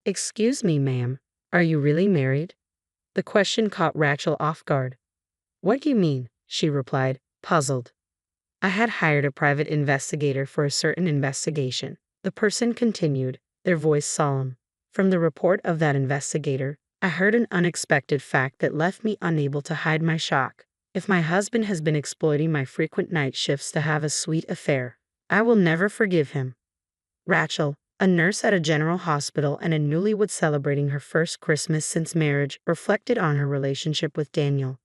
Excuse me, ma'am. Are you really married? The question caught Rachel off guard. What do you mean? She replied, puzzled. I had hired a private investigator for a certain investigation. The person continued, their voice solemn. From the report of that investigator, I heard an unexpected fact that left me unable to hide my shock. If my husband has been exploiting my frequent night shifts to have a sweet affair, I will never forgive him. Rachel, a nurse at a general hospital and a newlywed celebrating her first Christmas since marriage, reflected on her relationship with Daniel.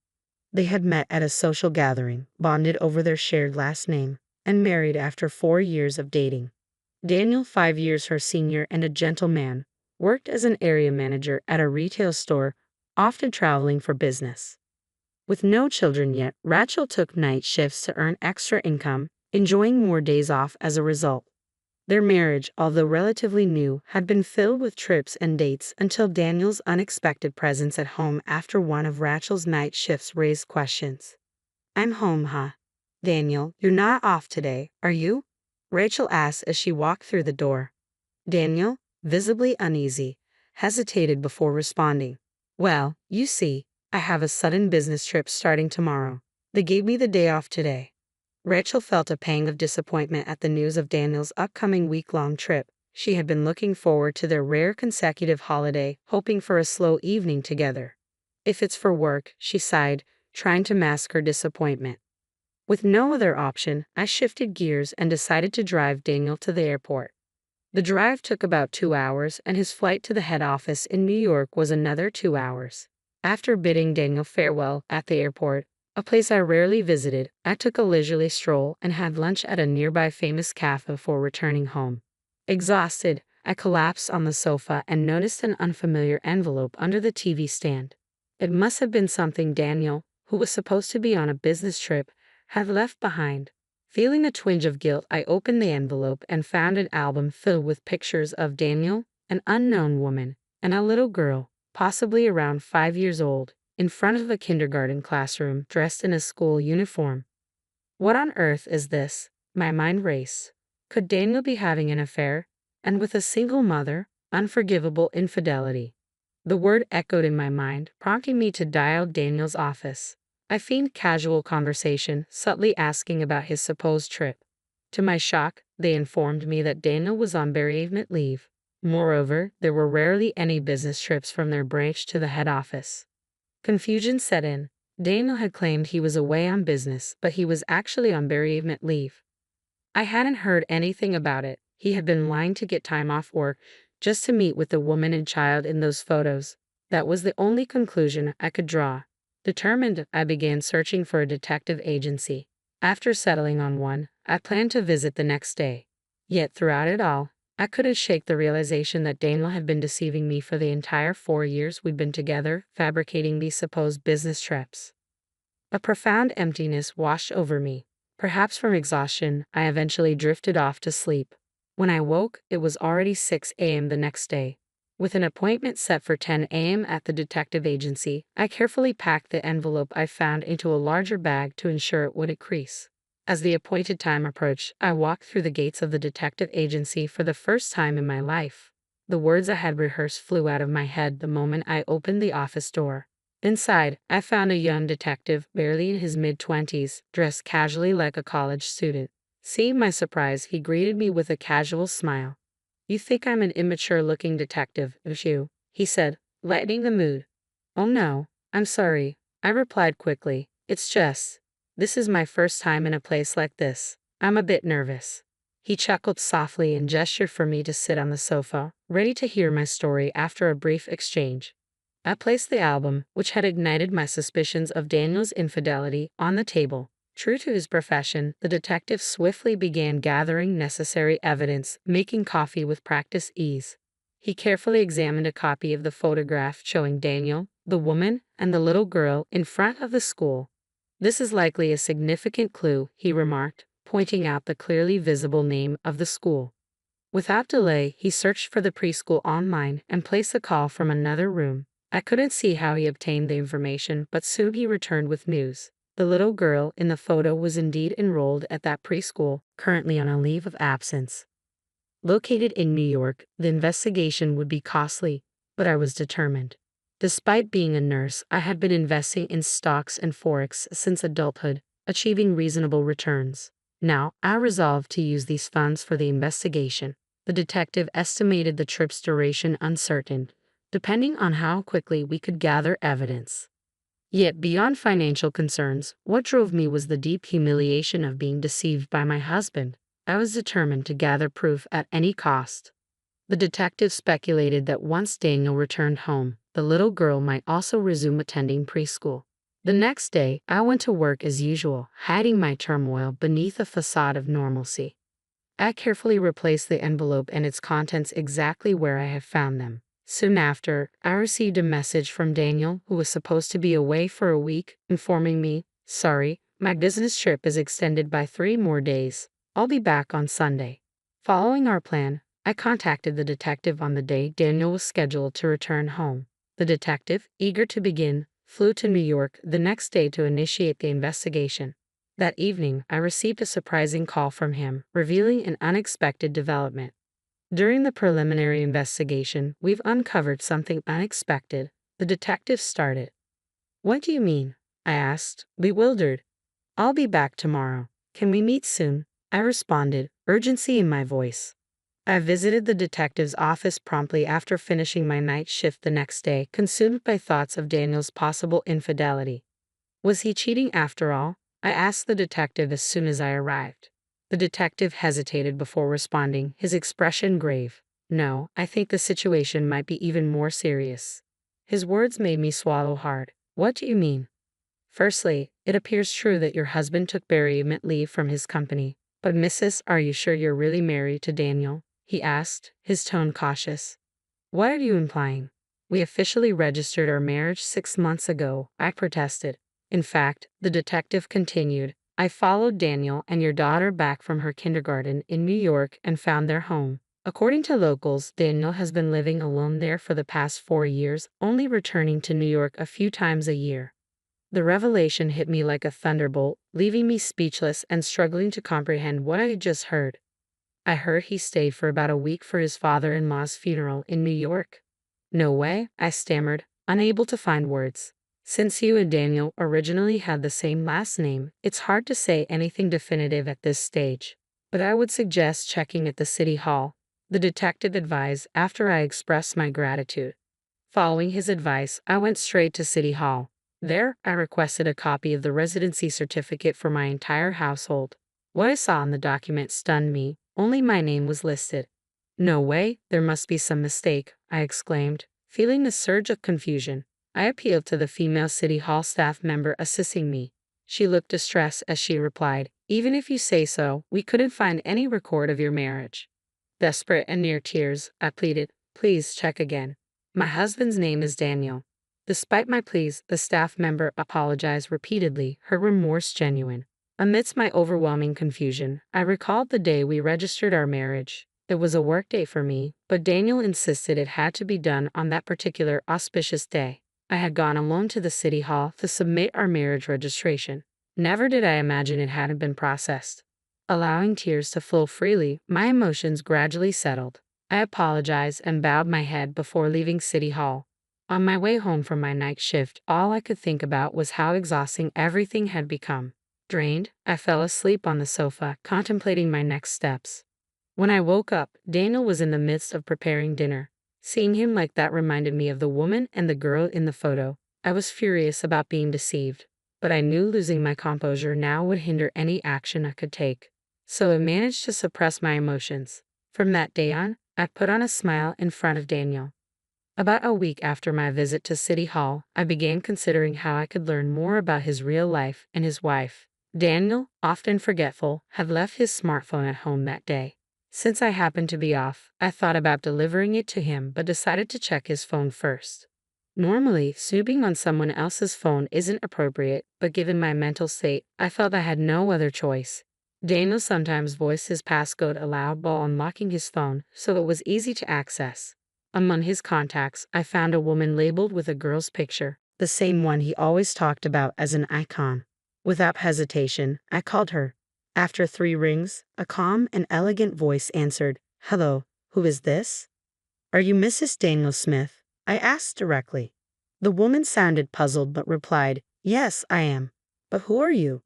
They had met at a social gathering, bonded over their shared last name, and married after 4 years of dating. Daniel, 5 years her senior and a gentleman, worked as an area manager at a retail store, often traveling for business. With no children yet, Rachel took night shifts to earn extra income, enjoying more days off as a result. Their marriage, although relatively new, had been filled with trips and dates until Daniel's unexpected presence at home after one of Rachel's night shifts raised questions. I'm home, huh? Daniel, you're not off today, are you? Rachel asked as she walked through the door. Daniel, visibly uneasy, hesitated before responding. Well, you see, I have a sudden business trip starting tomorrow. They gave me the day off today. Rachel felt a pang of disappointment at the news of Daniel's upcoming week-long trip. She had been looking forward to their rare consecutive holiday, hoping for a slow evening together. If it's for work, she sighed, trying to mask her disappointment. With no other option, I shifted gears and decided to drive Daniel to the airport. The drive took about 2 hours, and his flight to the head office in New York was another 2 hours. After bidding Daniel farewell at the airport, a place I rarely visited, I took a leisurely stroll and had lunch at a nearby famous cafe before returning home. Exhausted, I collapsed on the sofa and noticed an unfamiliar envelope under the TV stand. It must have been something Daniel, who was supposed to be on a business trip, had left behind. Feeling a twinge of guilt, I opened the envelope and found an album filled with pictures of Daniel, an unknown woman, and a little girl, possibly around 5 years old, in front of a kindergarten classroom dressed in a school uniform. What on earth is this? My mind raced. Could Daniel be having an affair? And with a single mother? Unforgivable infidelity. The word echoed in my mind, prompting me to dial Daniel's office. I feigned casual conversation, subtly asking about his supposed trip. To my shock, they informed me that Daniel was on bereavement leave. Moreover, there were rarely any business trips from their branch to the head office. Confusion set in. Daniel had claimed he was away on business, but he was actually on bereavement leave. I hadn't heard anything about it. He had been lying to get time off work just to meet with the woman and child in those photos. That was the only conclusion I could draw. Determined, I began searching for a detective agency. After settling on one, I planned to visit the next day. Yet throughout it all, I couldn't shake the realization that Daniel had been deceiving me for the entire 4 years we'd been together, fabricating these supposed business trips. A profound emptiness washed over me. Perhaps from exhaustion, I eventually drifted off to sleep. When I woke, it was already 6 a.m. the next day. With an appointment set for 10 a.m. at the detective agency, I carefully packed the envelope I found into a larger bag to ensure it wouldn't crease. As the appointed time approached, I walked through the gates of the detective agency for the first time in my life. The words I had rehearsed flew out of my head the moment I opened the office door. Inside, I found a young detective, barely in his mid-20s, dressed casually like a college student. Seeing my surprise, he greeted me with a casual smile. "You think I'm an immature-looking detective, don't you?" he said, lightening the mood. "Oh no, I'm sorry," I replied quickly. This is my first time in a place like this. I'm a bit nervous." He chuckled softly and gestured for me to sit on the sofa, ready to hear my story after a brief exchange. I placed the album, which had ignited my suspicions of Daniel's infidelity, on the table. True to his profession, the detective swiftly began gathering necessary evidence, making coffee with practiced ease. He carefully examined a copy of the photograph showing Daniel, the woman, and the little girl in front of the school. "This is likely a significant clue," he remarked, pointing out the clearly visible name of the school. Without delay, he searched for the preschool online and placed a call from another room. I couldn't see how he obtained the information, but soon he returned with news. The little girl in the photo was indeed enrolled at that preschool, currently on a leave of absence. Located in New York, the investigation would be costly, but I was determined. Despite being a nurse, I had been investing in stocks and forex since adulthood, achieving reasonable returns. Now, I resolved to use these funds for the investigation. The detective estimated the trip's duration uncertain, depending on how quickly we could gather evidence. Yet beyond financial concerns, what drove me was the deep humiliation of being deceived by my husband. I was determined to gather proof at any cost. The detective speculated that once Daniel returned home, the little girl might also resume attending preschool. The next day, I went to work as usual, hiding my turmoil beneath a facade of normalcy. I carefully replaced the envelope and its contents exactly where I had found them. Soon after, I received a message from Daniel, who was supposed to be away for a week, informing me, "Sorry, my business trip is extended by 3 more days. I'll be back on Sunday." Following our plan, I contacted the detective on the day Daniel was scheduled to return home. The detective, eager to begin, flew to New York the next day to initiate the investigation. That evening, I received a surprising call from him, revealing an unexpected development. "During the preliminary investigation, we've uncovered something unexpected," the detective started. "What do you mean?" I asked, bewildered. "I'll be back tomorrow. Can we meet soon?" I responded, urgency in my voice. I visited the detective's office promptly after finishing my night shift the next day, consumed by thoughts of Daniel's possible infidelity. Was he cheating after all? I asked the detective as soon as I arrived. The detective hesitated before responding, his expression grave. "No, I think the situation might be even more serious." His words made me swallow hard. "What do you mean?" "Firstly, it appears true that your husband took bereavement leave from his company. But Mrs., are you sure you're really married to Daniel?" he asked, his tone cautious. "What are you implying?" "We officially registered our marriage 6 months ago," I protested. "In fact," the detective continued, "I followed Daniel and your daughter back from her kindergarten in New York and found their home. According to locals, Daniel has been living alone there for the past 4 years, only returning to New York a few times a year." The revelation hit me like a thunderbolt, leaving me speechless and struggling to comprehend what I had just heard. "I heard he stayed for about a week for his father-in-law's funeral in New York." "No way," I stammered, unable to find words. "Since you and Daniel originally had the same last name, it's hard to say anything definitive at this stage. But I would suggest checking at the city hall," the detective advised after I expressed my gratitude. Following his advice, I went straight to City Hall. There, I requested a copy of the residency certificate for my entire household. What I saw in the document stunned me. Only my name was listed. "No way, there must be some mistake," I exclaimed, feeling a surge of confusion. I appealed to the female City Hall staff member assisting me. She looked distressed as she replied, "Even if you say so, we couldn't find any record of your marriage." Desperate and near tears, I pleaded, "Please check again. My husband's name is Daniel." Despite my pleas, the staff member apologized repeatedly, her remorse genuine. Amidst my overwhelming confusion, I recalled the day we registered our marriage. It was a work day for me, but Daniel insisted it had to be done on that particular auspicious day. I had gone alone to the city hall to submit our marriage registration. Never did I imagine it hadn't been processed. Allowing tears to flow freely, my emotions gradually settled. I apologized and bowed my head before leaving City Hall. On my way home from my night shift, all I could think about was how exhausting everything had become. Drained, I fell asleep on the sofa, contemplating my next steps. When I woke up, Daniel was in the midst of preparing dinner. Seeing him like that reminded me of the woman and the girl in the photo. I was furious about being deceived, but I knew losing my composure now would hinder any action I could take. So I managed to suppress my emotions. From that day on, I put on a smile in front of Daniel. About a week after my visit to City Hall, I began considering how I could learn more about his real life and his wife. Daniel, often forgetful, had left his smartphone at home that day. Since I happened to be off, I thought about delivering it to him but decided to check his phone first. Normally, snooping on someone else's phone isn't appropriate, but given my mental state, I felt I had no other choice. Daniel sometimes voiced his passcode aloud while unlocking his phone, so it was easy to access. Among his contacts, I found a woman labeled with a girl's picture, the same one he always talked about as an icon. Without hesitation, I called her. After 3 rings, a calm and elegant voice answered, Hello, who is this? Are you Mrs. Daniel Smith? I asked directly. The woman sounded puzzled but replied, Yes, I am. But who are you?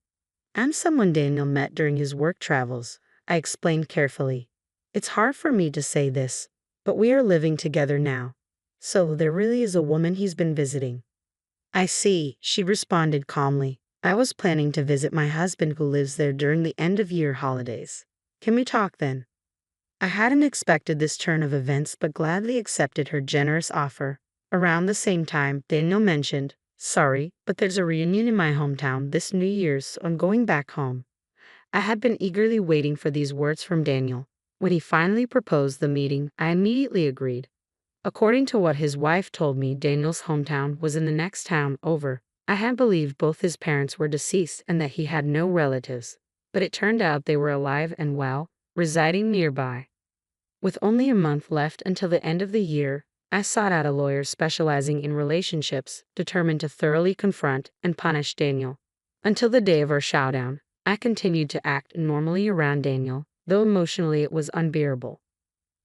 I'm someone Daniel met during his work travels, I explained carefully. It's hard for me to say this, but we are living together now. So there really is a woman he's been visiting. I see, she responded calmly. I was planning to visit my husband who lives there during the end-of-year holidays. Can we talk then? I hadn't expected this turn of events but gladly accepted her generous offer. Around the same time, Daniel mentioned, Sorry, but there's a reunion in my hometown this New Year's, so I'm going back home. I had been eagerly waiting for these words from Daniel. When he finally proposed the meeting, I immediately agreed. According to what his wife told me, Daniel's hometown was in the next town over. I had believed both his parents were deceased and that he had no relatives, but it turned out they were alive and well, residing nearby. With only a month left until the end of the year, I sought out a lawyer specializing in relationships, determined to thoroughly confront and punish Daniel. Until the day of our showdown, I continued to act normally around Daniel, though emotionally it was unbearable.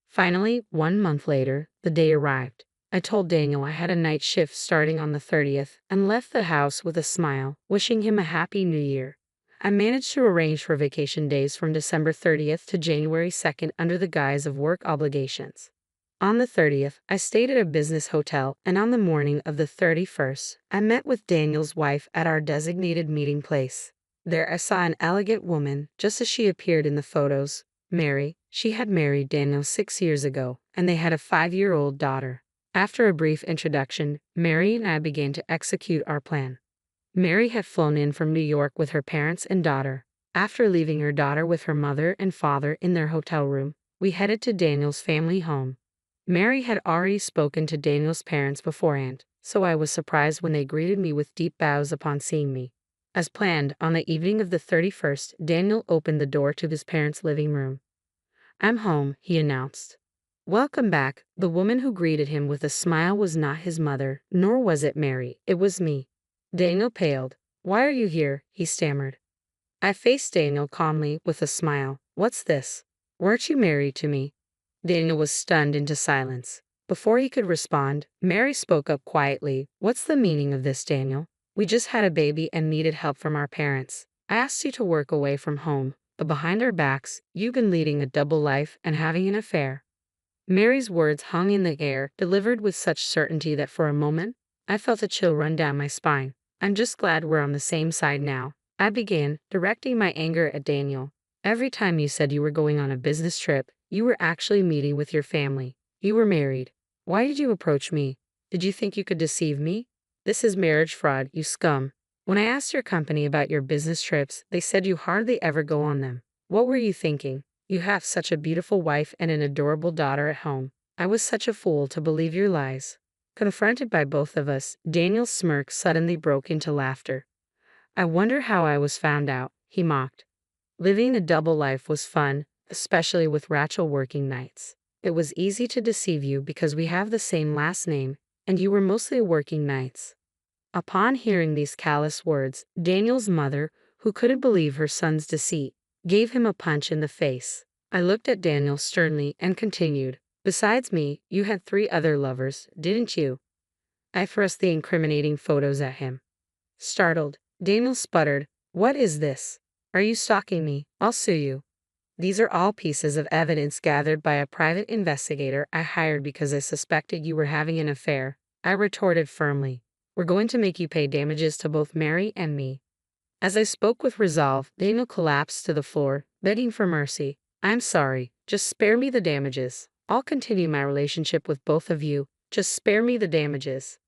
Finally, 1 month later, the day arrived. I told Daniel I had a night shift starting on the 30th and left the house with a smile, wishing him a happy new year. I managed to arrange for vacation days from December 30th to January 2nd under the guise of work obligations. On the 30th, I stayed at a business hotel, and on the morning of the 31st, I met with Daniel's wife at our designated meeting place. There I saw an elegant woman, just as she appeared in the photos, Mary. She had married Daniel 6 years ago, and they had a 5-year-old daughter. After a brief introduction, Mary and I began to execute our plan. Mary had flown in from New York with her parents and daughter. After leaving her daughter with her mother and father in their hotel room, we headed to Daniel's family home. Mary had already spoken to Daniel's parents beforehand, so I was surprised when they greeted me with deep bows upon seeing me. As planned, on the evening of the 31st, Daniel opened the door to his parents' living room. I'm home, he announced. Welcome back. The woman who greeted him with a smile was not his mother, nor was it Mary. It was me. Daniel paled. Why are you here? He stammered. I faced Daniel calmly, with a smile. What's this? Weren't you married to me? Daniel was stunned into silence. Before he could respond, Mary spoke up quietly. What's the meaning of this, Daniel? We just had a baby and needed help from our parents. I asked you to work away from home, but behind our backs, you've been leading a double life and having an affair. Mary's words hung in the air, delivered with such certainty that for a moment, I felt a chill run down my spine. I'm just glad we're on the same side now. I began, directing my anger at Daniel. Every time you said you were going on a business trip, you were actually meeting with your family. You were married. Why did you approach me? Did you think you could deceive me? This is marriage fraud, you scum. When I asked your company about your business trips, they said you hardly ever go on them. What were you thinking? You have such a beautiful wife and an adorable daughter at home. I was such a fool to believe your lies. Confronted by both of us, Daniel's smirk suddenly broke into laughter. I wonder how I was found out, he mocked. Living a double life was fun, especially with Rachel working nights. It was easy to deceive you because we have the same last name, and you were mostly working nights. Upon hearing these callous words, Daniel's mother, who couldn't believe her son's deceit, gave him a punch in the face. I looked at Daniel sternly and continued, Besides me, you had 3 other lovers, didn't you? I thrust the incriminating photos at him. Startled, Daniel sputtered, What is this? Are you stalking me? I'll sue you. These are all pieces of evidence gathered by a private investigator I hired because I suspected you were having an affair. I retorted firmly. We're going to make you pay damages to both Mary and me. As I spoke with resolve, Daniel collapsed to the floor, begging for mercy. I'm sorry. Just spare me the damages. I'll continue my relationship with both of you. Just spare me the damages.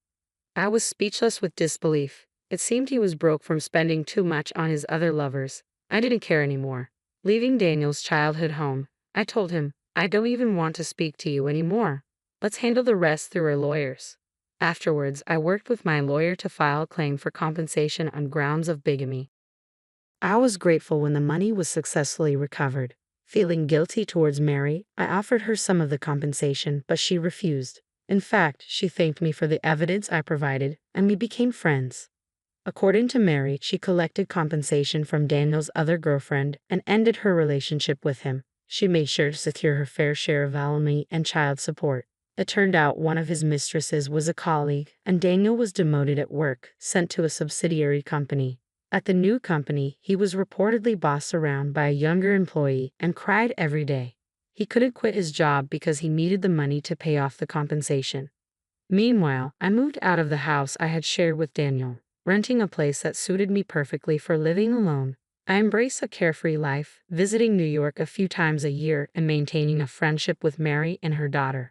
I was speechless with disbelief. It seemed he was broke from spending too much on his other lovers. I didn't care anymore. Leaving Daniel's childhood home, I told him, I don't even want to speak to you anymore. Let's handle the rest through our lawyers. Afterwards, I worked with my lawyer to file a claim for compensation on grounds of bigamy. I was grateful when the money was successfully recovered. Feeling guilty towards Mary, I offered her some of the compensation, but she refused. In fact, she thanked me for the evidence I provided, and we became friends. According to Mary, she collected compensation from Daniel's other girlfriend and ended her relationship with him. She made sure to secure her fair share of alimony and child support. It turned out one of his mistresses was a colleague, and Daniel was demoted at work, sent to a subsidiary company. At the new company, he was reportedly bossed around by a younger employee and cried every day. He couldn't quit his job because he needed the money to pay off the compensation. Meanwhile, I moved out of the house I had shared with Daniel, renting a place that suited me perfectly for living alone. I embrace a carefree life, visiting New York a few times a year and maintaining a friendship with Mary and her daughter.